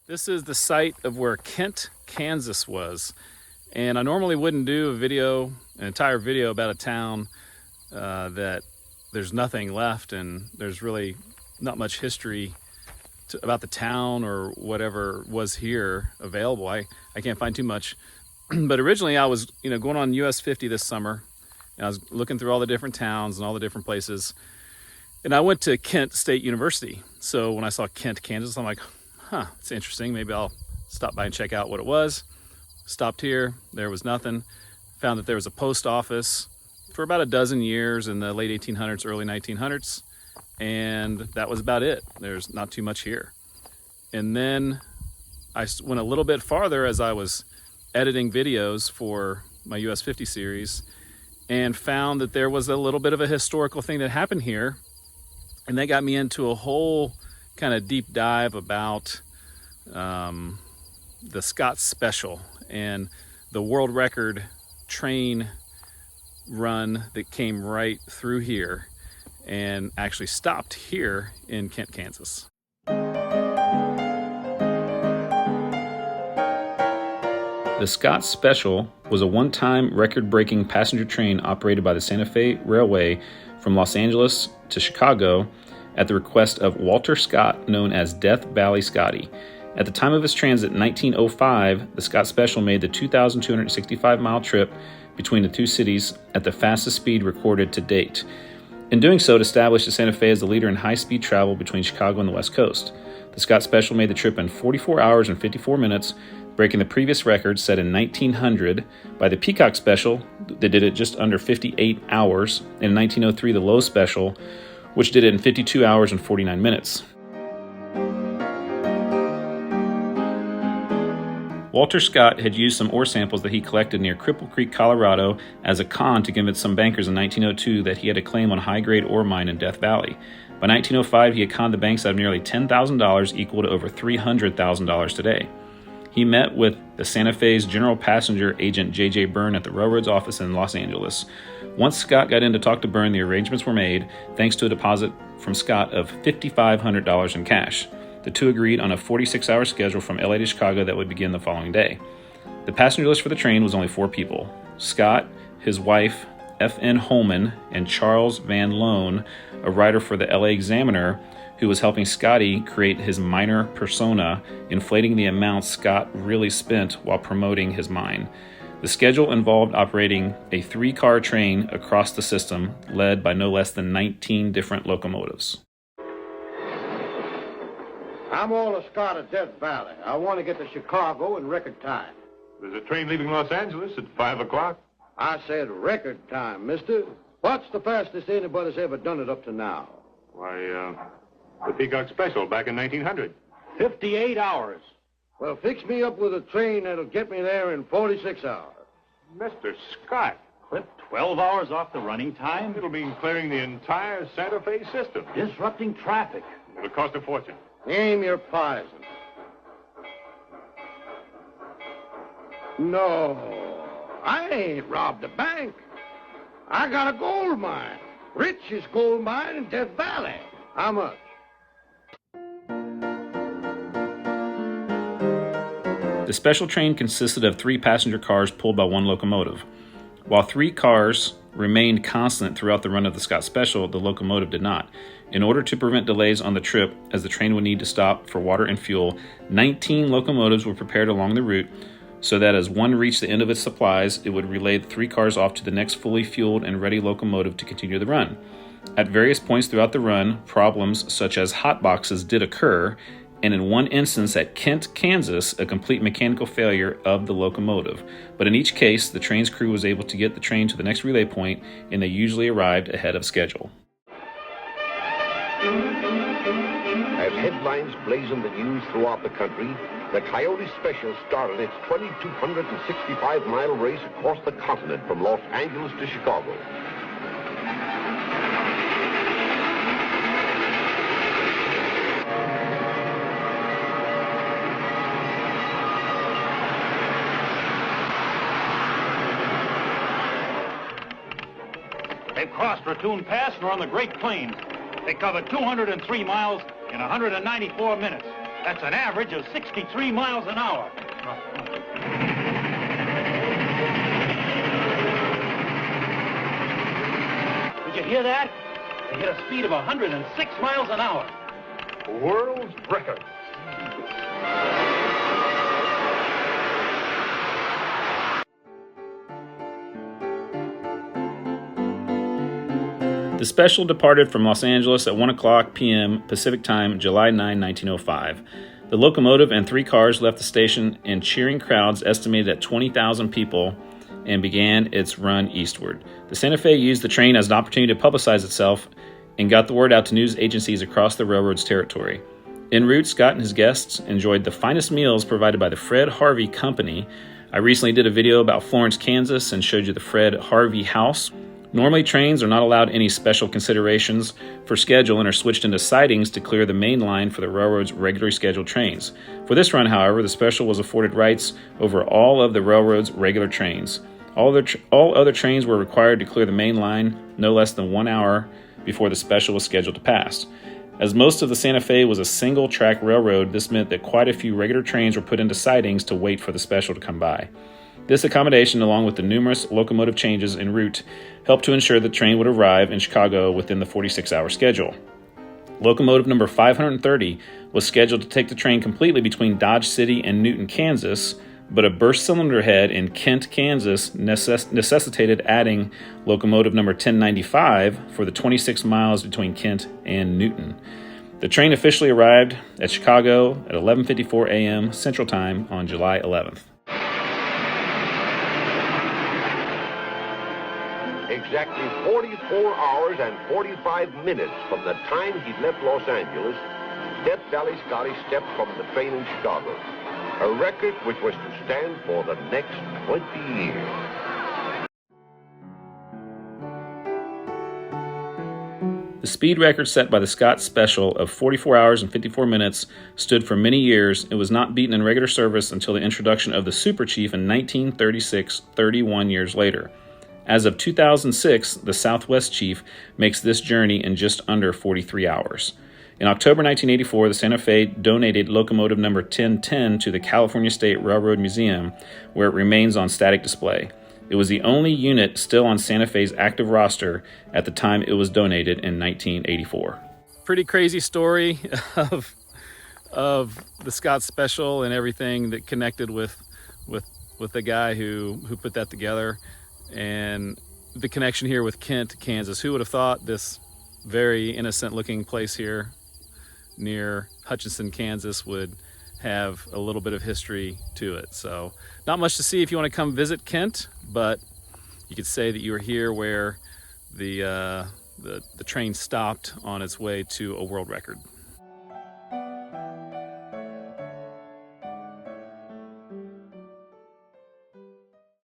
This is the site of where Kent, Kansas was. And I normally wouldn't do an entire video about a town that there's nothing left and there's really not much history about the town or whatever was here available. I can't find too much. But originally I was going on US 50 this summer, and I was looking through all the different towns and all the different places. And I went to Kent State University. So when I saw Kent, Kansas, I'm like, it's interesting. Maybe I'll stop by and check out what it was. Stopped here, there was nothing. Found that there was a post office for about a dozen years in the late 1800s, early 1900s. And that was about it. There's not too much here. And then I went a little bit farther as I was editing videos for my US 50 series and found that there was a little bit of a historical thing that happened here. And that got me into a whole kind of deep dive about the Scott Special and the world record train run that came right through here and actually stopped here in Kent, Kansas. The Scott Special was a one-time record-breaking passenger train operated by the Santa Fe Railway from Los Angeles to Chicago at the request of Walter Scott, known as Death Valley Scotty. At the time of his transit in 1905, the Scott Special made the 2,265-mile trip between the two cities at the fastest speed recorded to date. In doing so, it established the Santa Fe as the leader in high-speed travel between Chicago and the West Coast. The Scott Special made the trip in 44 hours and 54 minutes, breaking the previous record set in 1900 by the Peacock Special that did it just under 58 hours, and in 1903 the Lowe Special, which did it in 52 hours and 49 minutes. Walter Scott had used some ore samples that he collected near Cripple Creek, Colorado, as a con to convince some bankers in 1902 that he had a claim on a high-grade ore mine in Death Valley. By 1905, he had conned the banks out of nearly $10,000, equal to over $300,000 today. He met with the Santa Fe's general passenger agent J.J. Byrne at the railroad's office in Los Angeles. Once Scott got in to talk to Byrne, the arrangements were made, thanks to a deposit from Scott of $5,500 in cash. The two agreed on a 46-hour schedule from LA to Chicago that would begin the following day. The passenger list for the train was only 4 people: Scott, his wife, F.N. Holman, and Charles Van Loan, a writer for the LA Examiner, who was helping Scotty create his miner persona, inflating the amount Scott really spent while promoting his mine. The schedule involved operating a 3-car train across the system, led by no less than 19 different locomotives. I'm Walter Scott at Death Valley. I want to get to Chicago in record time. There's a train leaving Los Angeles at 5 o'clock. I said record time, mister. What's the fastest anybody's ever done it up to now? Why, the Peacock Special back in 1900. 58 hours. Well, fix me up with a train that'll get me there in 46 hours. Mr. Scott. Clip 12 hours off the running time. It'll mean clearing the entire Santa Fe system. Disrupting traffic. It'll cost a fortune. Name your poison. No, I ain't robbed a bank. I got a gold mine. Richest gold mine in Death Valley. How much? The special train consisted of 3 passenger cars pulled by 1 locomotive. While 3 cars remained constant throughout the run of the Scott Special, the locomotive did not. In order to prevent delays on the trip, as the train would need to stop for water and fuel, 19 locomotives were prepared along the route so that as one reached the end of its supplies, it would relay the 3 cars off to the next fully fueled and ready locomotive to continue the run. At various points throughout the run, problems such as hot boxes did occur, and in one instance at Kent, Kansas, a complete mechanical failure of the locomotive. But in each case, the train's crew was able to get the train to the next relay point, and they usually arrived ahead of schedule. As headlines blazoned the news throughout the country, the Coyote Special started its 2,265-mile race across the continent from Los Angeles to Chicago. They've crossed Raccoon Pass and are on the Great Plains. They covered 203 miles in 194 minutes. That's an average of 63 miles an hour. Did you hear that? They hit a speed of 106 miles an hour. World's record. The special departed from Los Angeles at 1 o'clock p.m. Pacific Time, July 9, 1905. The locomotive and 3 cars left the station in cheering crowds estimated at 20,000 people and began its run eastward. The Santa Fe used the train as an opportunity to publicize itself and got the word out to news agencies across the railroad's territory. En route, Scott and his guests enjoyed the finest meals provided by the Fred Harvey Company. I recently did a video about Florence, Kansas, and showed you the Fred Harvey House. Normally, trains are not allowed any special considerations for schedule and are switched into sidings to clear the main line for the railroad's regularly scheduled trains. For this run, however, the special was afforded rights over all of the railroad's regular trains. All other trains were required to clear the main line no less than 1 hour before the special was scheduled to pass. As most of the Santa Fe was a single-track railroad, this meant that quite a few regular trains were put into sidings to wait for the special to come by. This accommodation, along with the numerous locomotive changes en route, helped to ensure the train would arrive in Chicago within the 46-hour schedule. Locomotive number 530 was scheduled to take the train completely between Dodge City and Newton, Kansas, but a burst cylinder head in Kent, Kansas necessitated adding locomotive number 1095 for the 26 miles between Kent and Newton. The train officially arrived at Chicago at 11:54 a.m. Central Time on July 11th. Exactly 44 hours and 45 minutes from the time he left Los Angeles, Death Valley Scotty stepped from the train in Chicago, a record which was to stand for the next 20 years. The speed record set by the Scott Special of 44 hours and 54 minutes stood for many years. It was not beaten in regular service until the introduction of the Super Chief in 1936, 31 years later. As of 2006, the Southwest Chief makes this journey in just under 43 hours. In October 1984, the Santa Fe donated locomotive number 1010 to the California State Railroad Museum, where it remains on static display. It was the only unit still on Santa Fe's active roster at the time it was donated in 1984. Pretty crazy story of the Scott Special and everything that connected with the guy who put that together. And the connection here with Kent, Kansas. Who would have thought this very innocent looking place here near Hutchinson, Kansas would have a little bit of history to it. So not much to see if you want to come visit Kent, but you could say that you were here where the train stopped on its way to a world record.